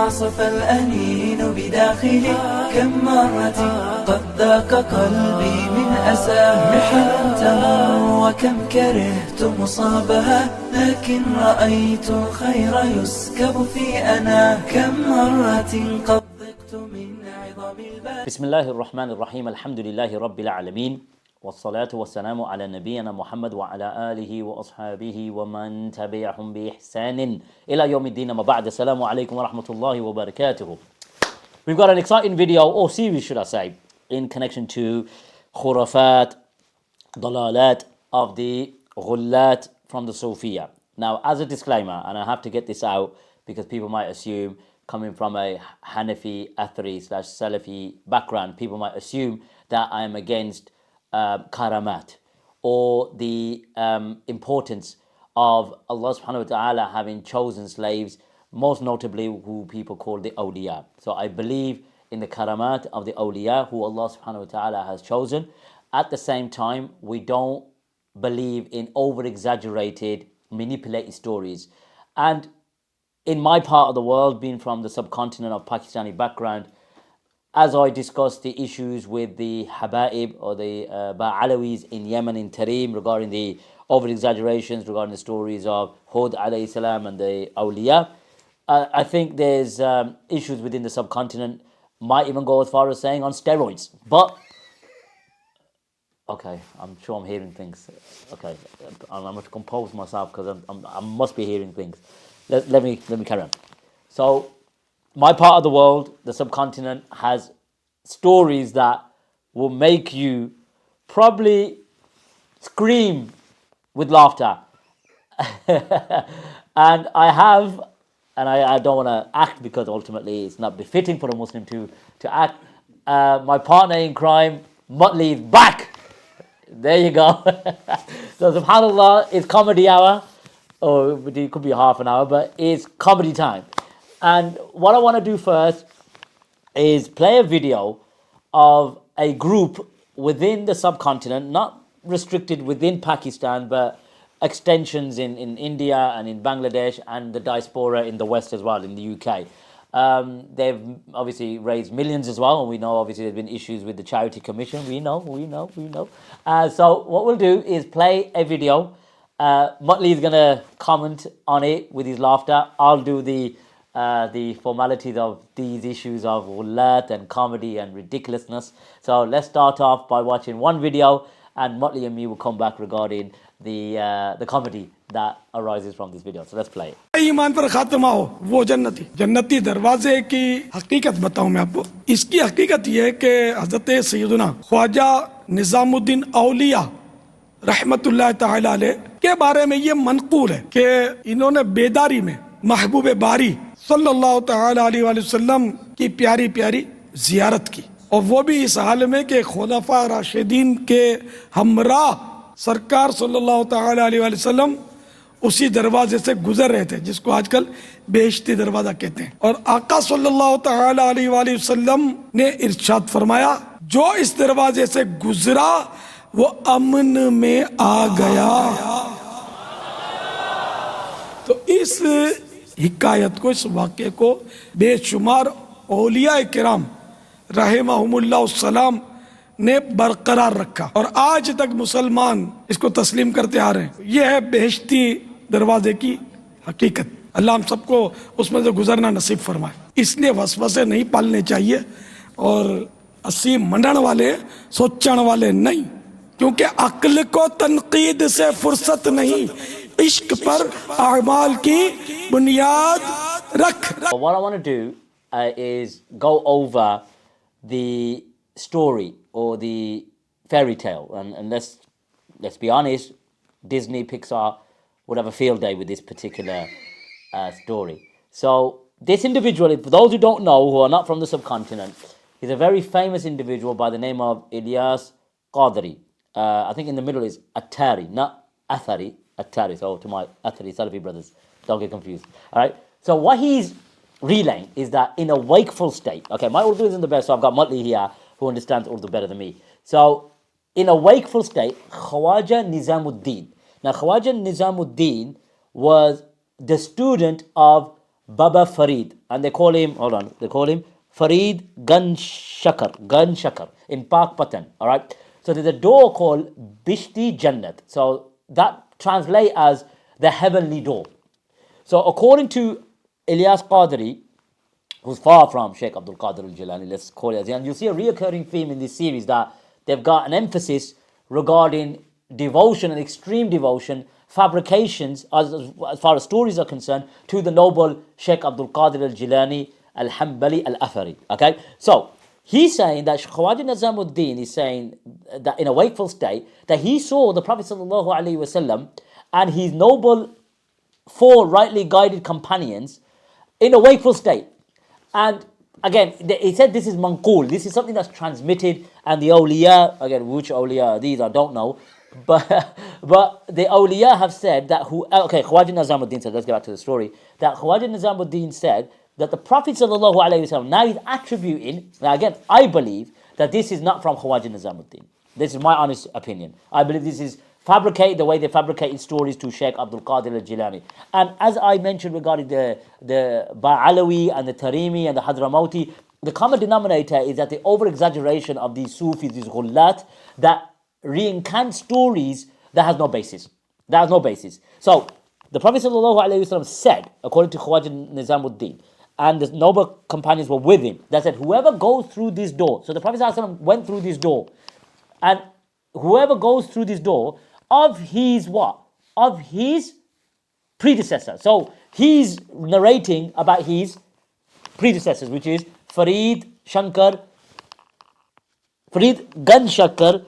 عصف الأنين بداخلي كم مرة قد ذاق قلبي من أساه محنة تمر وكم كرهت مصابها لكن رأيت الخير يسكب في أنا كم مرة قد ضقت من عظم البال. بسم الله الرحمن الرحيم. الحمد لله رب العالمين والصلاة والسلام على نبينا محمد وعلى آله وأصحابه ومن تبعهم بإحسان إلى يوم الدين. ما بعد. السلام عليكم ورحمة الله وبركاته. We've got an exciting video, or series should I say, in connection to khurafat, dalalat of the ghullat from the Sufiya. Now, as a disclaimer, and I have to get this out because people might assume, coming from a Hanafi, Athari / Salafi background, people might assume that I am against karamat or the importance of Allah subhanahu wa ta'ala having chosen slaves, most notably who people call the awliya. So I believe in the karamat of the awliya who Allah subhanahu wa ta'ala has chosen. At the same time, we don't believe in over-exaggerated, manipulated stories. And in my part of the world, being from the subcontinent of Pakistani background, as I discussed the issues with the Habaib or the Ba'alawis in Yemen, in Tarim, regarding the over-exaggerations, regarding the stories of Hud alayhi salam and the awliya, I think there's issues within the subcontinent, might even go as far as saying on steroids. But, okay, I'm sure I'm hearing things. Okay, I'm going to compose myself because I must be hearing things. Let me carry on. So, my part of the world, the subcontinent, has stories that will make you probably scream with laughter. And I don't want to act because ultimately it's not befitting for a Muslim to act. My partner in crime, Muttley, is back. There you go. So subhanAllah, it's comedy hour. Or it could be half an hour, but it's comedy time. And what I want to do first is play a video of a group within the subcontinent, not restricted within Pakistan, but extensions in India and in Bangladesh and the diaspora in the West as well, in the UK. They've obviously raised millions as well, and we know obviously there's been issues with the Charity Commission. We know. So what we'll do is play a video. Muttley is going to comment on it with his laughter. I'll do the formalities of these issues of ghullat and comedy and ridiculousness. So let's start off by watching one video, and Muttley and me will come back regarding the comedy that arises from this video. So let's play it. ईमान पर खात्मा हो वो जन्नती दरवाजे की हकीकत बताऊं मैं आपको। इसकी हकीकत ये है कि हजरत सैयदना ख्वाजा निजामुद्दीन औलिया रहमतुल्लाह ताला अलैह के बारे में ये मनकूल है कि इन्होंने बेदारी में महबूब बारी सल्लल्लाहु ताला अलैहि वसल्लम की प्यारी प्यारी जियारत की, और वो भी इस हाल में कि खुलफा राशिदीन के हमराह सरकार सल्लल्लाहु ताला अलैहि वसल्लम उसी दरवाजे से गुजर रहे थे जिसको आजकल बेहिश्ती दरवाजा कहते हैं। और आका सल्लल्लाहु ताला अलैहि वसल्लम ने इरशाद फरमाया, जो इस दरवाजे से गुजरा वो अमन में आ गया। तो इस हिकायत को, इस वाक़े को बेशुमार औलिया किराम रहमहुमुल्लाह सलाम ने बरकरार रखा, और आज तक मुसलमान इसको तस्लीम करते आ रहे हैं। यह है बेहिश्ती दरवाजे की हकीकत। अल्लाह हम सबको उसमें से गुजरना नसीब फरमाए। इसलिए वसवसे नहीं पालने चाहिए, और असी मनण वाले सोचण वाले नहीं, क्योंकि अक्ल को तनकीद से फुर्सत नहीं, इश्क पर अमाल की बुनियाद रख। What I want to do is go over the story or the fairy tale, and let's be honest, Disney, Pixar would have a field day with this particular story. So this individual, for those who don't know, who are not from the subcontinent, is a very famous individual by the name of Ilyas Qadri. I think in the middle is Attari, not Athari, Attari. So to my Athari Salafi brothers, don't get confused. All right. So what he's relaying is that in a wakeful state. Okay, my Urdu isn't the best, so I've got Muttley here who understands Urdu better than me. So in a wakeful state, Khawaja Nizamuddin. Now Khawaja Nizamuddin was the student of Baba Farid, and they call him, Farid Gun Shakar in Pakpattan. All right. So there's a door called Bishti Jannat. So that translates as the heavenly door. So according to Ilyas Qadri, who's far from Sheikh Abdul Qadir al-Jilani, let's call it as, and you'll see a reoccurring theme in this series that they've got an emphasis regarding devotion and extreme devotion, fabrications as far as stories are concerned, to the noble Sheikh Abdul Qadir al-Jilani al-Hanbali al-Athari. Okay, so he's saying that Khwaja Nizamuddin is saying that in a wakeful state that he saw the Prophet sallallahu alaihi wasallam and his noble 4 rightly guided companions in a wakeful state. And again, he said this is manqul, this is something that's transmitted, and the awliya, again, which awliya are these, I don't know, but the awliya have said that Khwaja Nizamuddin said, let's get back to the story, that Khwaja Nizamuddin said that the Prophet sallallahu alaihi wasallam, now he's attributing, now again, I believe that this is not from Khwaja Nizamuddin. This is my honest opinion. I believe this is fabricated the way they fabricated stories to Sheikh Abdul Qadir al-Jilani. And as I mentioned regarding the Ba'alawi and the Tarimi and the Hadramauti, the common denominator is that the over-exaggeration of these Sufis, these ghullat, that re-encant stories that has no basis. That has no basis. So, the Prophet ﷺ said, according to Khwaja Nizamuddin, and the noble companions were with him, that said, whoever goes through this door, so the Prophet ﷺ went through this door, and whoever goes through this door, of his what? Of his predecessor. So he's narrating about his predecessors, which is Farid Gun Shankar,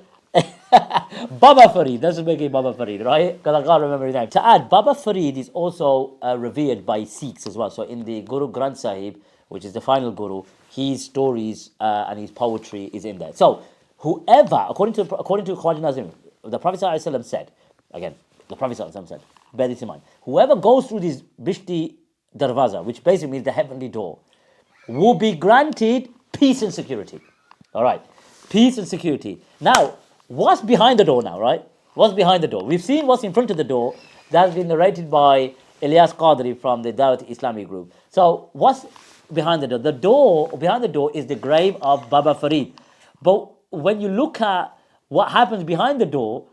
Baba Farid. That's make it Baba Farid, right? Because I can't remember his name. To add, Baba Farid is also revered by Sikhs as well. So in the Guru Granth Sahib, which is the final Guru, his stories and his poetry is in there. So whoever, according to Khwaja Nazim, the Prophet ﷺ said, again, the Prophet ﷺ said, bear this in mind, whoever goes through this Bahishti Darwāza, which basically means the heavenly door, will be granted peace and security. All right, peace and security. Now, what's behind the door now, right? What's behind the door? We've seen what's in front of the door. That's been narrated by Ilyas Qadri from the Dawat Islami group. So, what's behind the door? The door, behind the door is the grave of Baba Farid. But when you look at what happens behind the door,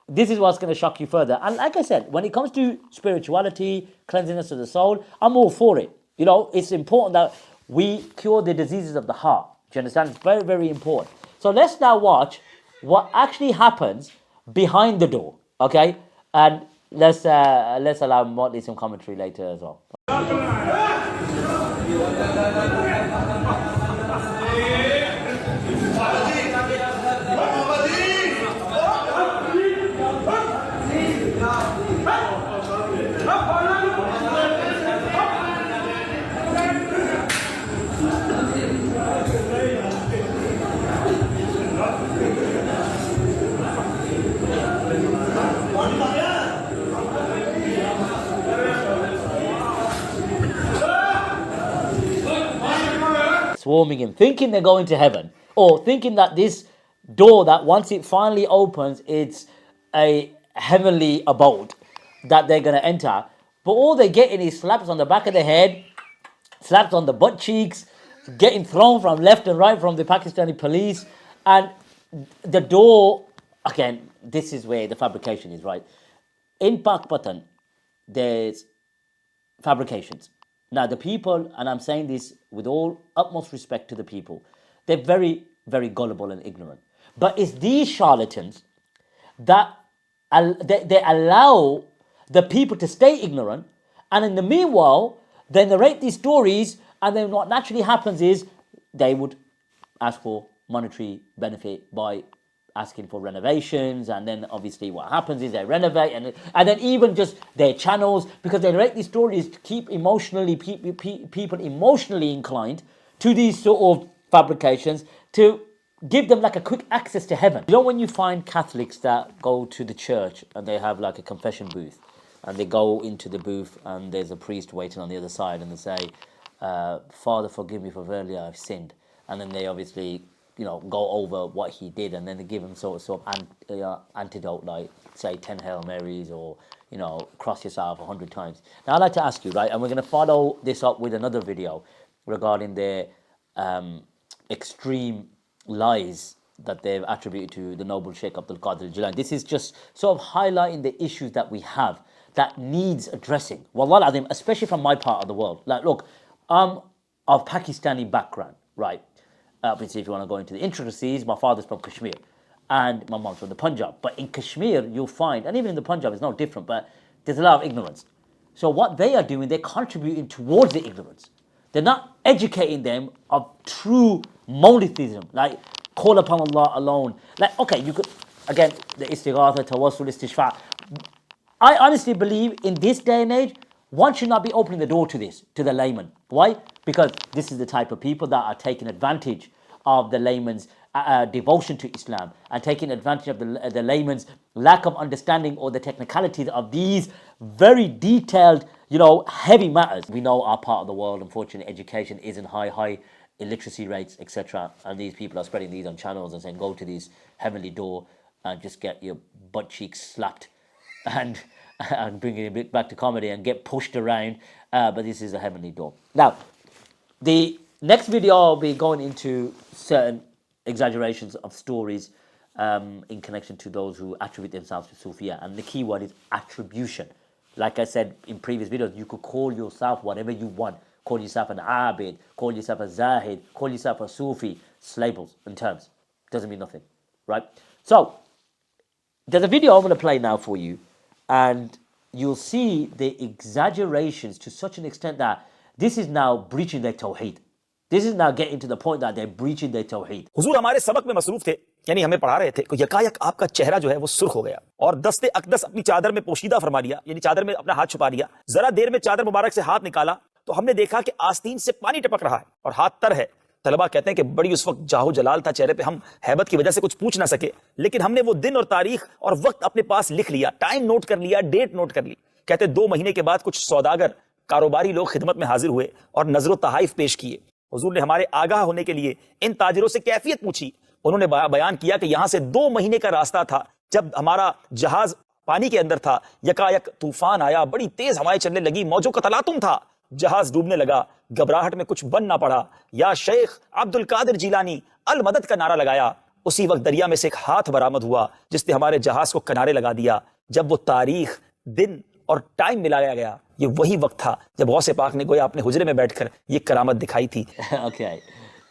this is what's going to shock you further. And like I said, when it comes to spirituality, cleanliness of the soul, I'm all for it. You know, it's important that we cure the diseases of the heart. Do you understand? It's very, very important. So let's now watch what actually happens behind the door, okay? And let's allow Motley some commentary later as well. Swarming him, thinking they're going to heaven, or thinking that this door, that once it finally opens, it's a heavenly abode that they're going to enter. But all they're getting is slaps on the back of the head, slaps on the butt cheeks, getting thrown from left and right from the Pakistani police. And the door, again, this is where the fabrication is, right? In Pakpattan, there's fabrications. Now, the people, and I'm saying this with all utmost respect to the people, they're very, very gullible and ignorant. But it's these charlatans that they allow the people to stay ignorant, and in the meanwhile, they narrate these stories, and then what naturally happens is they would ask for monetary benefit by asking for renovations, and then obviously what happens is they renovate, and then even just their channels, because they narrate these stories to keep people emotionally inclined to these sort of fabrications, to give them like a quick access to heaven. You know, when you find Catholics that go to the church and they have like a confession booth, and they go into the booth and there's a priest waiting on the other side, and they say, Father, forgive me, for verily I've sinned. And then they obviously, you know, go over what he did, and then they give him sort of antidote, like say 10 Hail Marys or, cross yourself 100 times. Now, I'd like to ask you, right, and we're going to follow this up with another video regarding their extreme lies that they've attributed to the noble Sheikh Abdul Qadir Jilani. This is just sort of highlighting the issues that we have that needs addressing. Wallah al-Azim, especially from my part of the world. Like, look, I'm of Pakistani background, right? Obviously, if you want to go into the intricacies, my father's from Kashmir and my mom's from the Punjab. But in Kashmir, you'll find, and even in the Punjab, it's no different, but there's a lot of ignorance. So what they are doing, they're contributing towards the ignorance. They're not educating them of true monotheism, like call upon Allah alone. Like, okay, you could, again, the istighatha, tawassul, istishfa'. I honestly believe in this day and age, one should not be opening the door to this, to the layman. Why? Because this is the type of people that are taking advantage of the layman's devotion to Islam and taking advantage of the layman's lack of understanding or the technicalities of these very detailed, heavy matters. We know our part of the world, unfortunately, education isn't high illiteracy rates, etc. And these people are spreading these on channels and saying, go to this heavenly door and just get your butt cheeks slapped and bring it back to comedy and get pushed around. But this is a heavenly door. Now, the next video I'll be going into certain exaggerations of stories in connection to those who attribute themselves to Sufia. And the key word is attribution. Like I said in previous videos, you could call yourself whatever you want. Call yourself an Abid, call yourself a Zahid, call yourself a Sufi. It's labels and terms. Doesn't mean nothing, right? So, there's a video I'm going to play now for you. And you'll see the exaggerations to such an extent that this is now breaching their tawheed. This is now getting to the point that they're breaching their tawheed. हुजूर हमारे सबक में मसरूफ थे, यानी हमें पढ़ा रहे थे कि यकायक आपका चेहरा जो है वो सुर्ख हो गया और दस्ते अकदस अपनी चादर में पोशीदा फरमा लिया, यानी चादर में अपना हाथ छुपा लिया। जरा देर में चादर मुबारक से हाथ निकाला तो हमने देखा कि आस्तीन से पानी टपक रहा है और हाथ तर है। तलबा कहते हैं कि बड़ी उस वक्त जाहो जलाल था चेहरे पे, हम हैबत की वजह से कुछ पूछ ना सके, लेकिन हमने वो दिन और तारीख और वक्त अपने पास लिख लिया, टाइम नोट कर लिया, डेट नोट कर ली। कहते 2 महीने के बाद कुछ सौदागर कारोबारी लोग खिदमत में हाजिर हुए और नजरो तहाइफ पेश किए। हुजूर ने हमारे आगाह होने के लिए इन ताजिरों से कैफियत पूछी। उन्होंने बयान किया कि यहां से 2 महीने का रास्ता था जब हमारा जहाज पानी के अंदर था, यकायक तूफान आया, बड़ी तेज हवाएं चलने लगी, मौजों का तलातुम था, जहाज डूबने लगा। घबराहट में कुछ बन ना पड़ा, या शेख अब्दुल कादिर जिलानी अल मदद का नारा लगाया। उसी वक्त दरिया में से एक हाथ बरामद हुआ जिसने हमारे जहाज को किनारे लगा दिया। जब वो तारीख, दिन और टाइम मिलाया गया, ये वही वक्त था जब गौसे पाक ने गोया अपने हुजरे में बैठकर ये करामत दिखाई थी। Okay,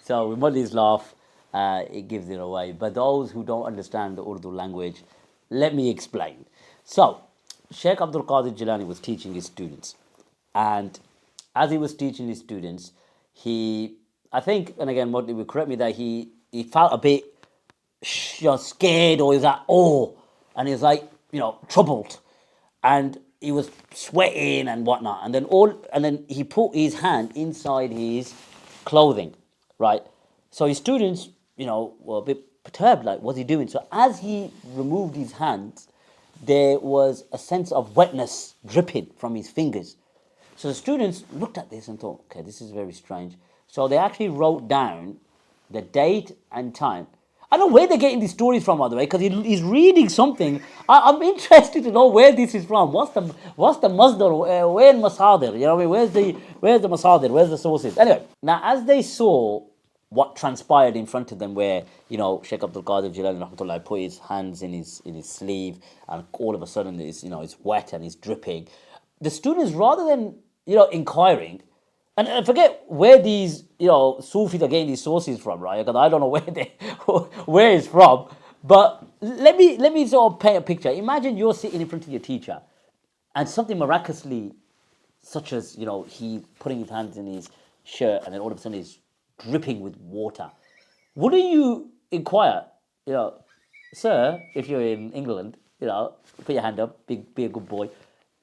so with Mulli's laugh, it gives it away. But those who don't understand the Urdu language, let me explain. So, Sheikh Abdul Qadir Jilani was teaching his students, and as he was teaching his students, I think, and again, Mulli will correct me, that he felt a bit scared, or he was like, oh, and he was like, troubled, and he was sweating and whatnot, and then he put his hand inside his clothing, right? So his students, were a bit perturbed, like, what's he doing? So as he removed his hands, there was a sense of wetness dripping from his fingers. So the students looked at this and thought, okay, this is very strange. So they actually wrote down the date and time. I don't know where they're getting these stories from, by the way, because he's reading something. I'm interested to know where this is from. What's the masdar? Where masadir? You know what I mean? Where's the masadir? Where's the sources? Anyway, now as they saw what transpired in front of them, where Sheikh Abdul Qadir Jilani rahmatullah put his hands in his sleeve, and all of a sudden it's wet and it's dripping. The students, rather than inquiring, and I forget where these Sufis are getting these sources from, right? Because I don't know where it's from. But let me sort of paint a picture. Imagine you're sitting in front of your teacher, and something miraculously, such as he putting his hands in his shirt, and then all of a sudden he's dripping with water. Wouldn't you inquire, sir, if you're in England, put your hand up, be a good boy,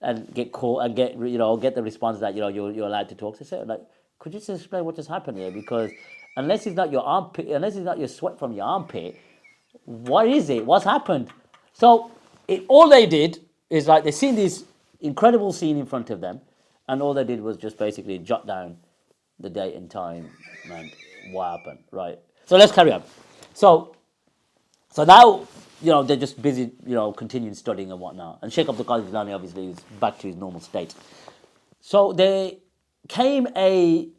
and get caught and get the response that you're allowed to talk to, sir? Like, could you just explain what just happened here? Because unless it's not your armpit, unless it's not your sweat from your armpit, what is it? What's happened? So all they did is, like, they seen this incredible scene in front of them, and all they did was just basically jot down the date and time and what happened, right? So let's carry on. So now they're just busy, continuing studying and whatnot. And Sheikh Abdul Qadir Jilani obviously is back to his normal state. So there came a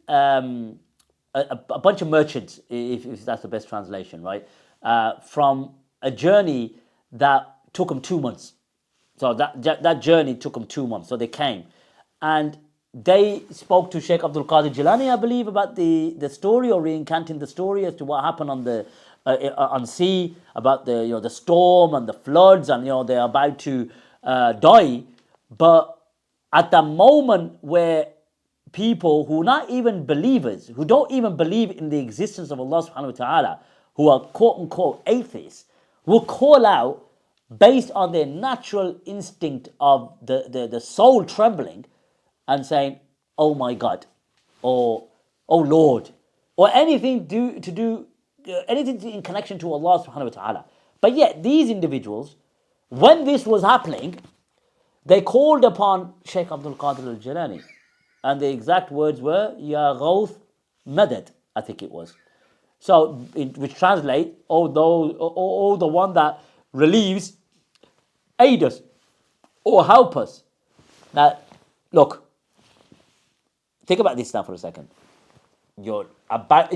bunch of merchants, if that's the best translation, right? From a journey that took them 2 months. So that journey took them 2 months. So they came, and they spoke to Sheikh Abdul Qadir Jilani, I believe, about the story, or recanting the story as to what happened on the on sea, about the storm and the floods, and they're about to die. But at the moment where people who are not even believers, who don't even believe in the existence of Allah subhanahu wa ta'ala, who are quote unquote atheists, will call out based on their natural instinct of the soul trembling and saying, "Oh my God," or "Oh Lord," or anything anything in connection to Allah subhanahu wa ta'ala. But yet these individuals, when this was happening, they called upon Sheikh Abdul Qadir al-Jilani, and the exact words were, "Ya Ghawth Madad," I think it was. So, which translate, "Oh the one that relieves, aid us, or help us." Now, look, think about this now for a second.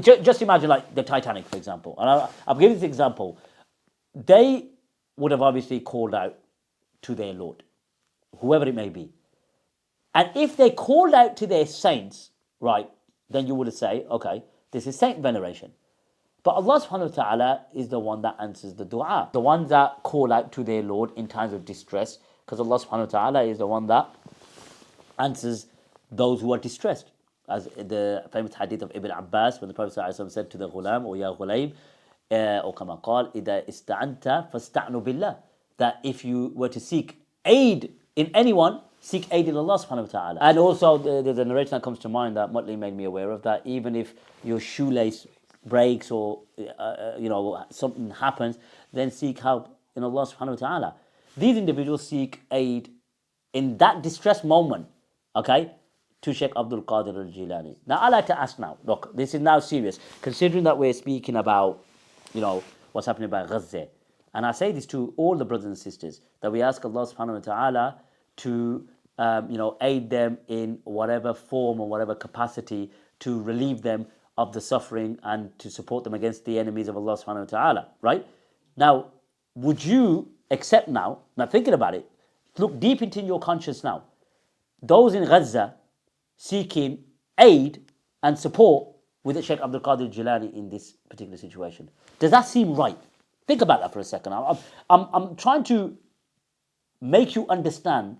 Just imagine like the Titanic, for example. And I'll give you this example. They would have obviously called out to their Lord, whoever it may be. And if they called out to their saints, right, then you would say, okay, this is saint veneration. But Allah subhanahu wa ta'ala is the one that answers the dua, the ones that call out to their Lord in times of distress, because Allah subhanahu wa ta'ala is the one that answers those who are distressed. As the famous hadith of Ibn Abbas, when the Prophet ﷺ said to the ghulam, or ya ghulaym, or kama qal, إِذَا إِسْتَعَنْتَ فَاسْتَعْنُ بِاللَّهِ, that if you were to seek aid in anyone, seek aid in Allah subhanahu wa ta'ala. And also there's a narration that comes to mind that Mutley made me aware of, that even if your shoelace breaks or something happens, then seek help in Allah subhanahu wa ta'ala. These individuals seek aid in that distress moment, okay, to Sheikh Abdul Qadir al-Jilani. Now I like to ask now, look, this is now serious, considering that we're speaking about, what's happening by Gaza. And I say this to all the brothers and sisters, that we ask Allah subhanahu wa ta'ala to aid them in whatever form or whatever capacity, to relieve them of the suffering and to support them against the enemies of Allah subhanahu wa ta'ala, right? Now, would you accept now thinking about it, look deep into your conscience now, those in Gaza seeking aid and support with Sheikh Abdul Qadir Jilani in this particular situation? Does that seem right? Think about that for a second. I'm trying to make you understand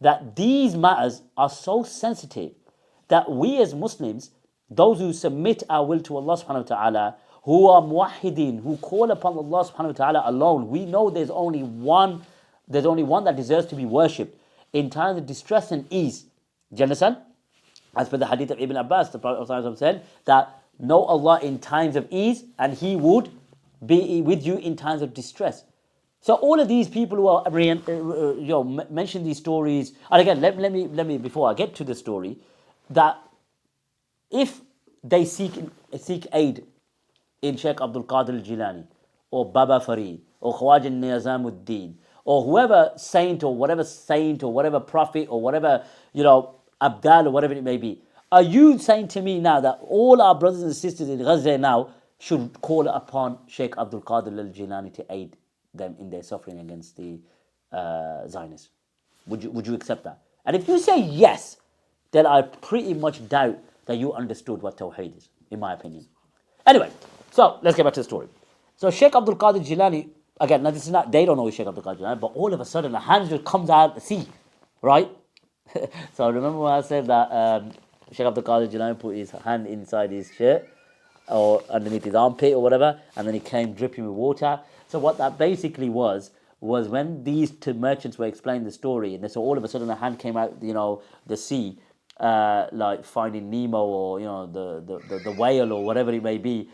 that these matters are so sensitive that we as Muslims, those who submit our will to Allah subhanahu wa ta'ala, who are muwahhideen, who call upon Allah subhanahu wa ta'ala alone, we know there's only one that deserves to be worshipped in times of distress and ease. Do you understand? As per the hadith of Ibn Abbas, the Prophet said that know Allah in times of ease and He would be with you in times of distress. So all of these people who are mention these stories, and again, let me before I get to the story, that if they seek aid in Sheikh Abdul Qadir al-Jilani or Baba Farid or Khwaja Nizamuddin or whoever saint or whatever prophet or whatever Abdal or whatever it may be, are you saying to me now that all our brothers and sisters in Gaza now should call upon Sheikh Abdul Qadir al-Jilani to aid them in their suffering against the Zionists? Would you accept that? And if you say yes, then I pretty much doubt that you understood what Tawheed is, in my opinion. Anyway, so let's get back to the story. So Sheikh Abdul Qadir Jilani, again, now this is not, they don't know Sheikh Abdul Qadir Jilani, but all of a sudden a hand just comes out of the sea, right? So remember when I said that Sheikh Abdul Qadir Jilani put his hand inside his shirt or underneath his armpit or whatever, and then he came dripping with water. So what that basically was when these two merchants were explaining the story, and so all of a sudden a hand came out, the sea, like Finding Nemo or the whale or whatever it may be.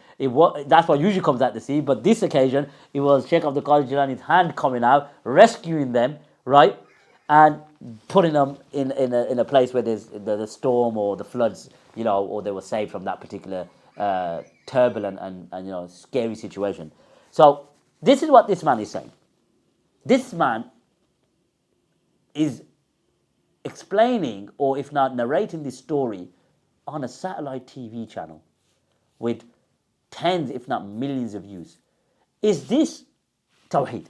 That's what usually comes out the sea, but this occasion it was Sheikh Abdul Qadir Jilani's hand coming out, rescuing them, right, and putting them in a place where there's the storm or the floods, or they were saved from that particular turbulent and scary situation. So this is what this man is saying. This man is explaining, or if not narrating this story on a satellite TV channel with tens, if not millions of views. Is this Tawheed?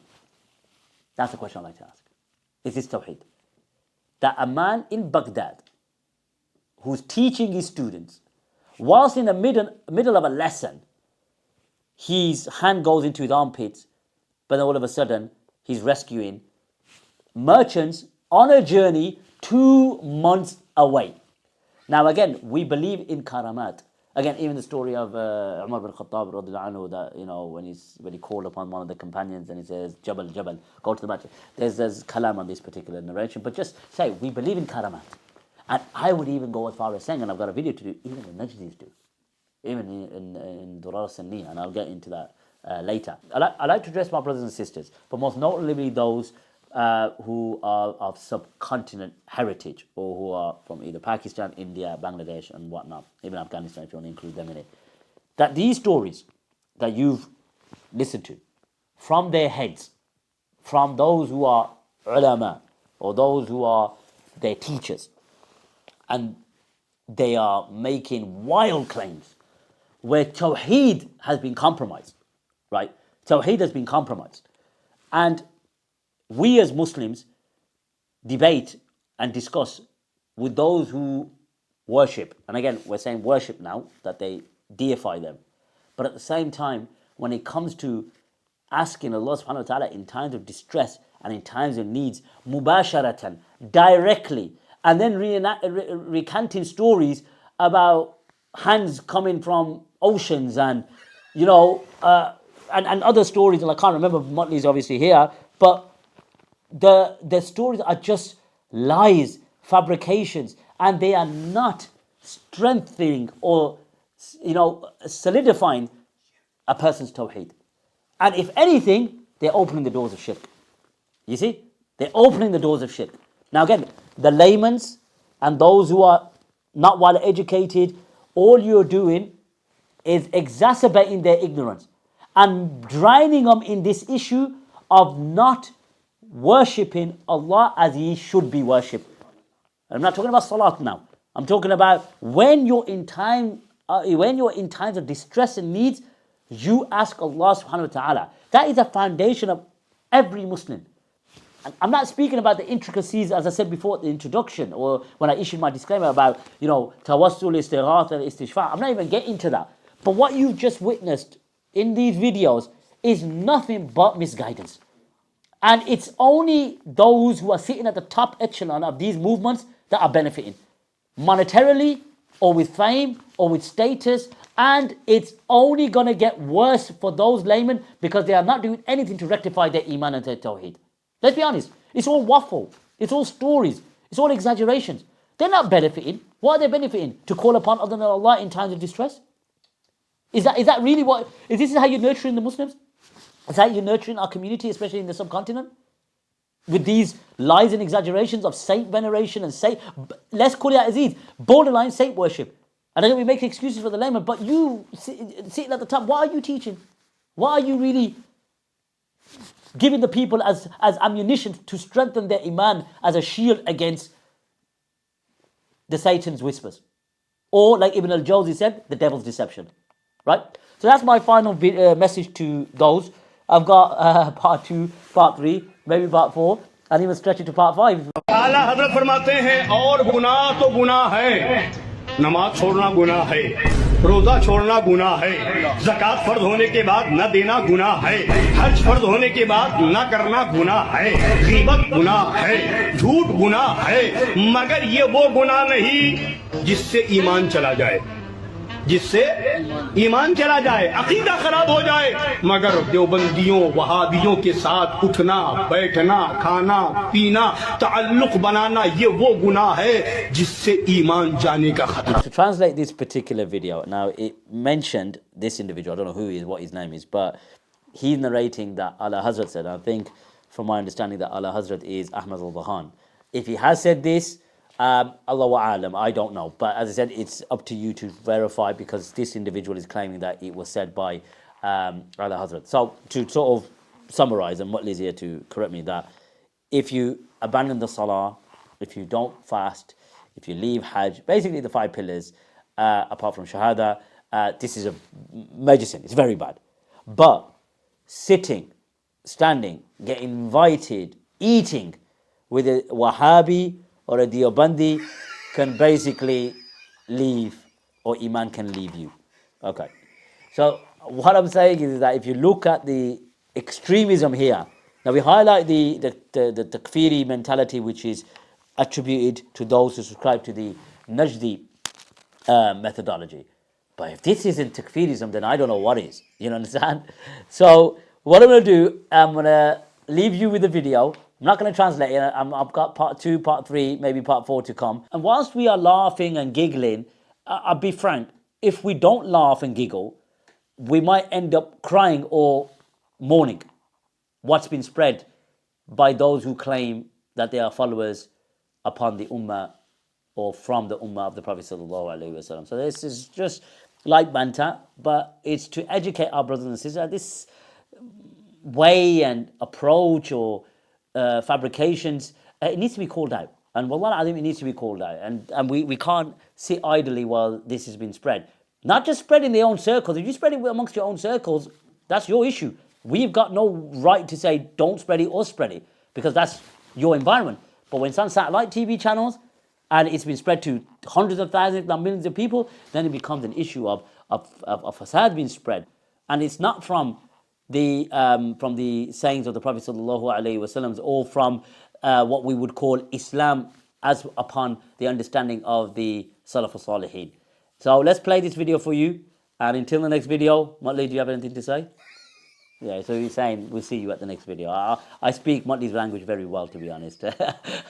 That's the question I'd like to ask. Is this Tawheed? That a man in Baghdad who's teaching his students, whilst in the middle of a lesson, his hand goes into his armpits, but then all of a sudden he's rescuing merchants on a journey 2 months away. Now again, we believe in karamat. Again, even the story of Umar bin Khattab radiallahu anhu, that, you know, when he called upon one of the companions and he says, Jabal, go to the masjid. There's kalam on this particular narration, but just say, we believe in karamat. And I would even go as far as saying, and I've got a video to do, even the Najdis do. Even in Durar Sunni, and I'll get into that later. I like to address my brothers and sisters, but most notably those who are of subcontinent heritage, or who are from either Pakistan, India, Bangladesh, and whatnot, even Afghanistan, if you want to include them in it. That these stories that you've listened to, from their heads, from those who are ulama, or those who are their teachers, and they are making wild claims where Tawheed has been compromised, right? Tawheed has been compromised. And we as Muslims debate and discuss with those who worship. And again, we're saying worship now, that they deify them. But at the same time, when it comes to asking Allah subhanahu wa ta'ala in times of distress and in times of needs, mubasharatan, directly, and then recanting stories about hands coming from oceans and, you know, and other stories, and I can't remember, Motley's obviously here, but the stories are just lies, fabrications, and they are not strengthening or, you know, solidifying a person's tawheed. And if anything, they're opening the doors of shirk. You see? They're opening the doors of shirk. Now again, the layman's and those who are not well educated, all you're doing is exacerbating their ignorance and drowning them in this issue of not worshipping Allah as He should be worshipped. I'm not talking about salat now. I'm talking about when you're in times of distress and needs, you ask Allah subhanahu wa ta'ala. That is the foundation of every Muslim. And I'm not speaking about the intricacies, as I said before at the introduction, or when I issued my disclaimer about, you know, tawassul, istighath, and istishfa'. I'm not even getting into that. But what you've just witnessed in these videos is nothing but misguidance. And it's only those who are sitting at the top echelon of these movements that are benefiting, monetarily, or with fame, or with status. And it's only going to get worse for those laymen because they are not doing anything to rectify their iman and their tawheed. Let's be honest. It's all waffle. It's all stories. It's all exaggerations. They're not benefiting. What are they benefiting? To call upon other than Allah in times of distress? Is that really what? Is this how you're nurturing the Muslims? Is that how you're nurturing our community, especially in the subcontinent? With these lies and exaggerations of saint veneration and saint, let's call it as it is, borderline saint worship. And I don't we make excuses for the layman, but you sitting at the top, what are you teaching? What are you really giving the people as ammunition to strengthen their iman as a shield against the Satan's whispers? Or, like Ibn al-Jawzi said, the devil's deception. Right? So that's my final message to those. I've got part 2, part 3, maybe part 4, and even stretch it to part 5. आला हजरत फरमाते हैं और गुनाह तो गुनाह है, नमाज छोड़ना गुनाह है, रोजा छोड़ना गुनाह है, ज़कात फर्ज होने के बाद न देना गुनाह है, हज फर्ज होने के बाद न करना गुनाह है, गीबत गुनाह है, झूठ गुनाह है, मगर ये वो गुनाह नहीं जिससे ईमान चला जाए, जिससे ईमान चला जाए, अकीदा खराब हो जाए। मगर देवबंदियों वहाबियों के साथ उठना बैठना खाना पीना ताल्लुक बनाना ये वो गुनाह है जिससे ईमान जाने का खतरा। To translate this particular video, now it mentioned this individual, I don't know who he is, what his name is, but he's narrating that Ala Hazrat said, I think from my understanding that Ala Hazrat is Ahmad al-Bahan. If he has said this, Allahu A'lam, I don't know. But as I said, it's up to you to verify because this individual is claiming that it was said by Ala Hazrat. So to sort of summarize, and Mutli is here to correct me, that if you abandon the salah, if you don't fast, if you leave Hajj, basically the 5 pillars, apart from Shahada, this is a major sin. It's very bad. But sitting, standing, getting invited, eating with a Wahhabi or a Deobandi can basically leave, or Iman can leave you. Okay. So what I'm saying is that if you look at the extremism here, now we highlight the takfiri mentality, which is attributed to those who subscribe to the Najdi methodology. But if this isn't takfirism, then I don't know what is. You understand? So what I'm going to do, I'm going to leave you with the video. I'm not going to translate it. I've got part 2, part 3, maybe part 4 to come. And whilst we are laughing and giggling, I'll be frank, if we don't laugh and giggle, we might end up crying or mourning what's been spread by those who claim that they are followers upon the ummah or from the ummah of the Prophet sallallahu alaihi wasallam. So this is just like banter, but it's to educate our brothers and sisters. This way and approach or fabrications, it needs to be called out. And wallah al-azim, it needs to be called out. And we can't sit idly while this has been spread. Not just spread in their own circles. If you spread it amongst your own circles, that's your issue. We've got no right to say don't spread it or spread it, because that's your environment. But when it's on satellite TV channels and it's been spread to hundreds of thousands, if not millions of people, then it becomes an issue of fasad being spread. And it's not from the sayings of the Prophet sallallahu alaihi wasallam, or from what we would call Islam as upon the understanding of the Salaf al-Salihin. So let's play this video for you. And until the next video, Mutli, do you have anything to say? Yeah, so he's saying we'll see you at the next video. I speak Mutli's language very well, to be honest.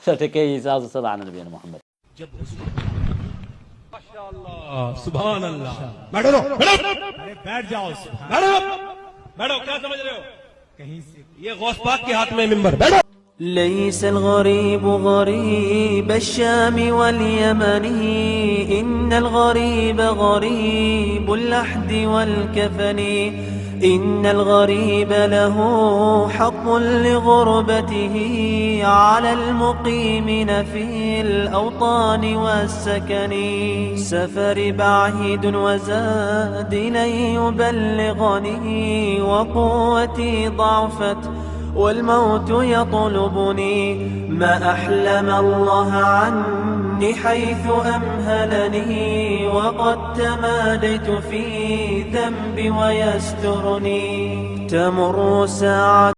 So take care of yourselves. Sallallahu alaihi wa Muhammad. सुभान अल्लाह। बैठो अरे बैठ जाओ। बैठो बैठो, क्या समझ रहे हो? कहीं से ये गौस पाक के हाथ में मिंबर। बैठो। ليس الغريب غريب الشام واليمن، إن الغريب غريب اللحد والكفن، إن الغريب له حق لغربته على المقيمين في الأوطان والسكن، سفر بعيد وزاد لن يبلغني، وقوتي ضعفت والموت يطلبني، ما أحلم الله عني حيث أمهلني، وقد تماديت في ذنبي ويسترني، تمر ساعة